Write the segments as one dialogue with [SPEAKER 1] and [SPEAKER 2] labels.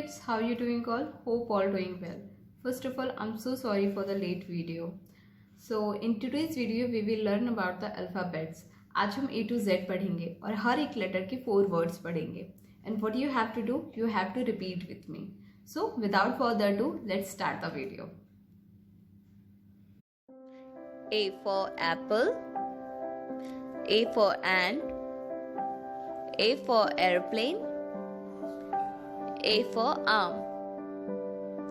[SPEAKER 1] kids, how you doing all? Hope all doing well. First of all, I'm so sorry for the late video. So in today's video we will learn about the alphabets. आज हम A to Z पढ़ेंगे और हर एक letter के 4 words पढ़ेंगे. And what you have to do? You have to repeat with me. So without further ado, let's start the video.
[SPEAKER 2] A for apple, A for ant, A for airplane, A for arm.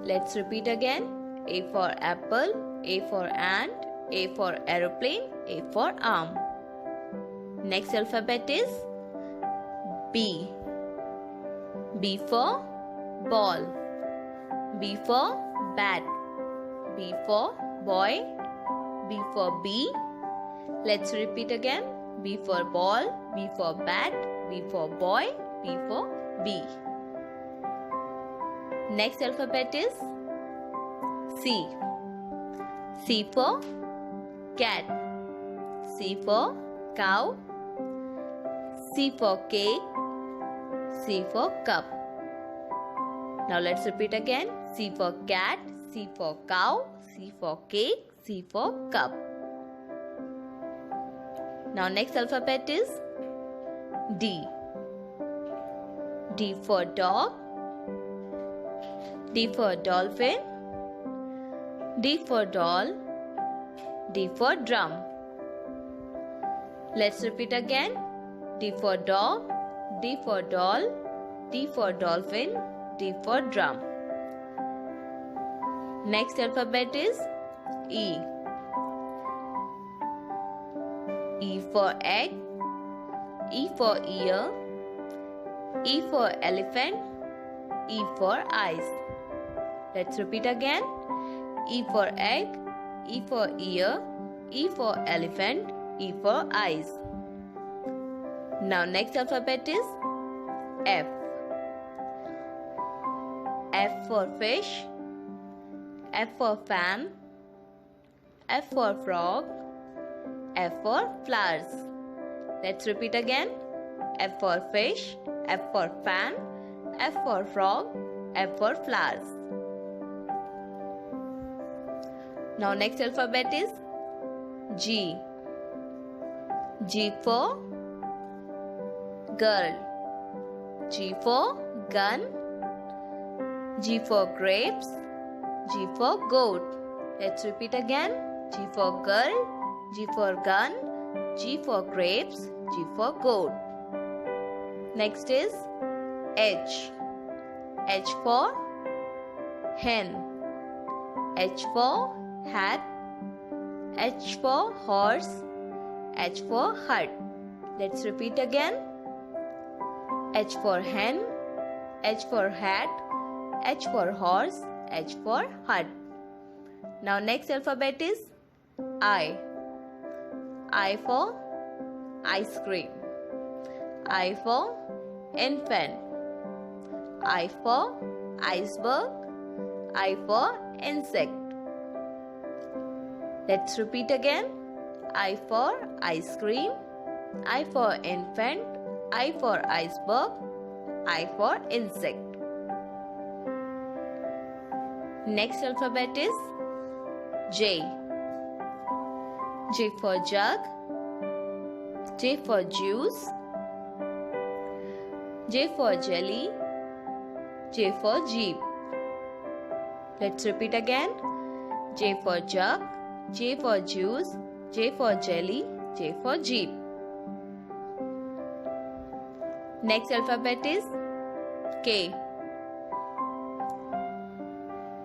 [SPEAKER 2] Let's repeat again. A for apple, A for ant, A for airplane, A for arm. Next alphabet is B. B for ball, B for bat, B for boy, B for bee. Let's repeat again. B for ball, B for bat, B for boy, B for bee. Next alphabet is C. C for cat, C for cow, C for cake, C for cup. Now let's repeat again. C for cat, C for cow, C for cake, C for cup. Now next alphabet is D. D for dog, D for dolphin, D for doll, D for drum. Let's repeat again. D for dog, D for doll, D for dolphin, D for drum. Next alphabet is E. E for egg, E for ear, E for elephant, E for eyes. Let's repeat again. E for egg, E for ear, E for elephant, E for eyes. Now next alphabet is F. F for fish, F for fan, F for frog, F for flowers. Let's repeat again. F for fish, F for fan, F for frog, F for flowers. Now next alphabet is G. G for girl, G for gun, G for grapes, G for goat. Let's repeat again. G for girl, G for gun, G for grapes, G for goat. Next is H. H for hen, H for hat, H for horse, H for hut. Let's repeat again. H for hen, H for hat, H for horse, H for hut. Now next alphabet is I. I for ice cream, I for infant, I for iceberg, I for insect. Let's repeat again. I for ice cream, I for infant, I for iceberg, I for insect. Next alphabet is J. J for jug, J for juice, J for jelly, J for jeep. Let's repeat again. J for jug, J for juice, J for jelly, J for jeep. Next alphabet is K.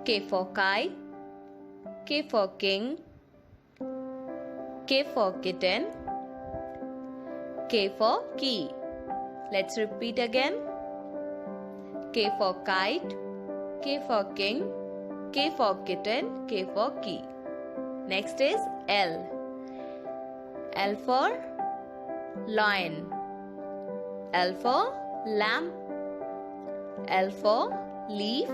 [SPEAKER 2] K for kite, K for king, K for kitten, K for key. Let's repeat again. K for kite, K for king, K for kitten, K for key. Next is L. L for lion, L for lamp, L for leaf,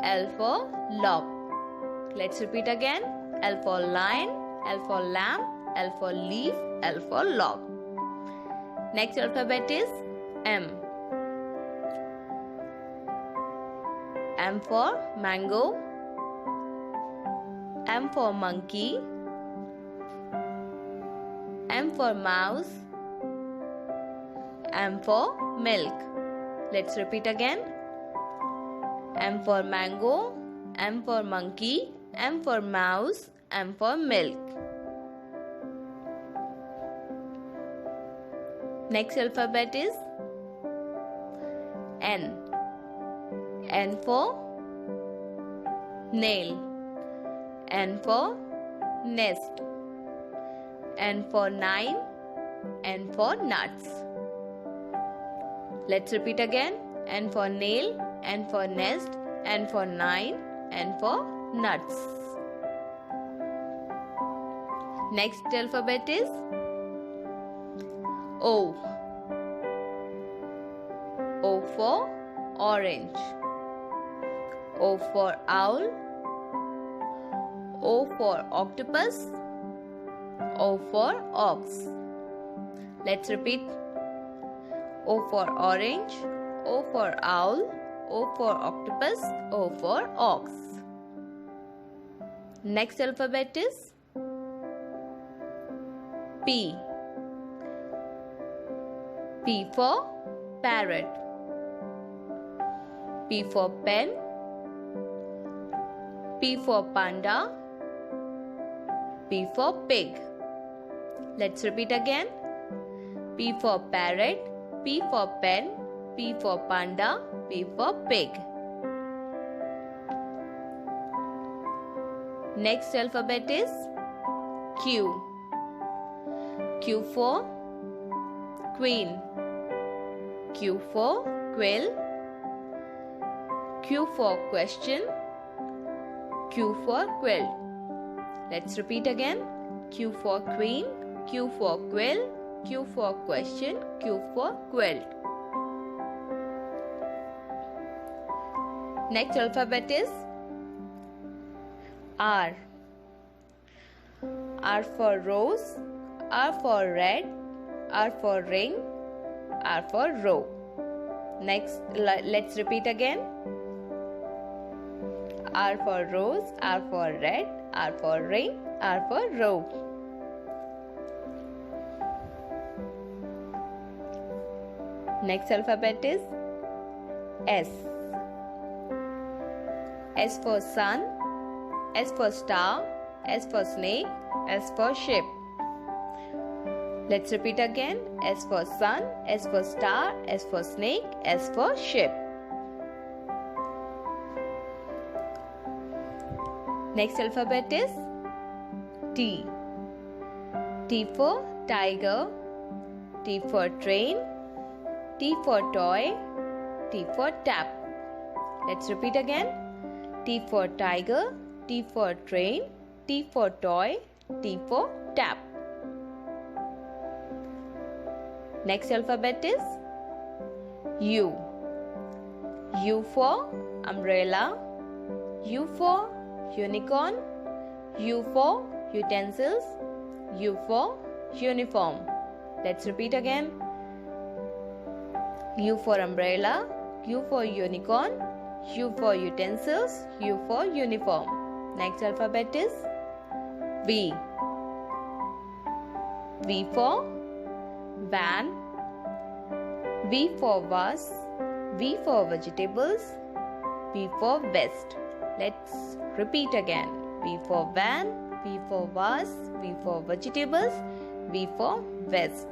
[SPEAKER 2] L for lock. Let's repeat again. L for lion, L for lamp, L for leaf, L for lock. Next alphabet is M. M for mango. M for monkey. M for mouse. M for milk. Let's repeat again. M for mango. M for monkey. M for mouse. M for milk. Next alphabet is N. N for nail. N for nest. N for nine. N for nuts. Let's repeat again. N for nail. N for nest. N for nine. N for nuts. Next alphabet is O. O for orange. O for owl. O for octopus. O for ox. Let's repeat. O for orange. O for owl. O for octopus. O for ox. Next alphabet is P. P for parrot. P for pen. P for panda. P for pig. Let's repeat again. P for parrot. P for pen. P for panda. P for pig. Next alphabet is Q. Q for queen. Q for quill. Q for question. Q for quilt. Let's repeat again. Q for queen. Q for quill. Q for question. Q for quilt. Next alphabet is R. R for rose. R for red. R for ring. R for row. Next, let's repeat again. R for rose. R for red. R for ring. R for row. Next alphabet is S. S for sun. S for star. S for snake. S for ship. Let's repeat again. S for sun. S for star. S for snake. S for ship. Next alphabet is T. T for tiger. T for train. T for toy. T for tap. Let's repeat again. T for tiger. T for train. T for toy. T for tap. Next alphabet is U. U for umbrella. U for unicorn. U for utensils. U for uniform. Let's repeat again. U for umbrella. U for unicorn. U for utensils. U for uniform. Next alphabet is V. V for van. V for vase. V for vegetables. V for vest. Let's repeat again. V for van. V for vase. V for vegetables. V for vest.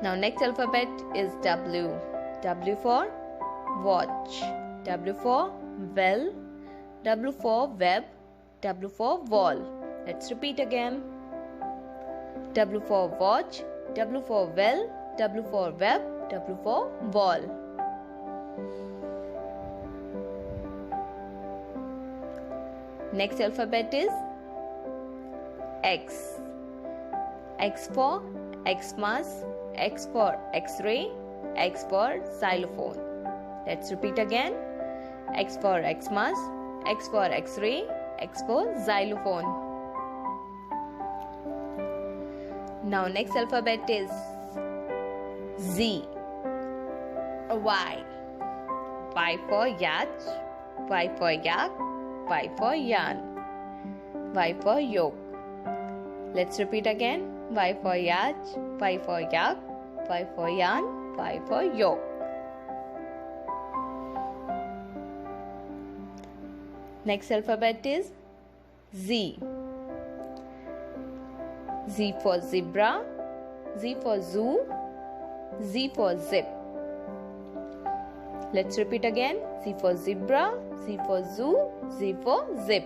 [SPEAKER 2] Now next alphabet is W. W for watch. W for well. W for web. W for wall. Let's repeat again. W for watch. W for well. W for web. W for wall. Next alphabet is X. X for Xmas. X for X-ray. X for xylophone. Let's repeat again. X for Xmas. X for X-ray. X for xylophone. Now next alphabet is Z. Y. Y for Yach, Y for Yak, Y for Yan, Y for Yolk. Let's repeat again. Y for Yach, Y for Yak, Y for Yan, Y for Yolk. Next alphabet is Z. Z for zebra, Z for zoo, Z for zip. Let's repeat again. Z for zebra, Z for zoo, Z for zip.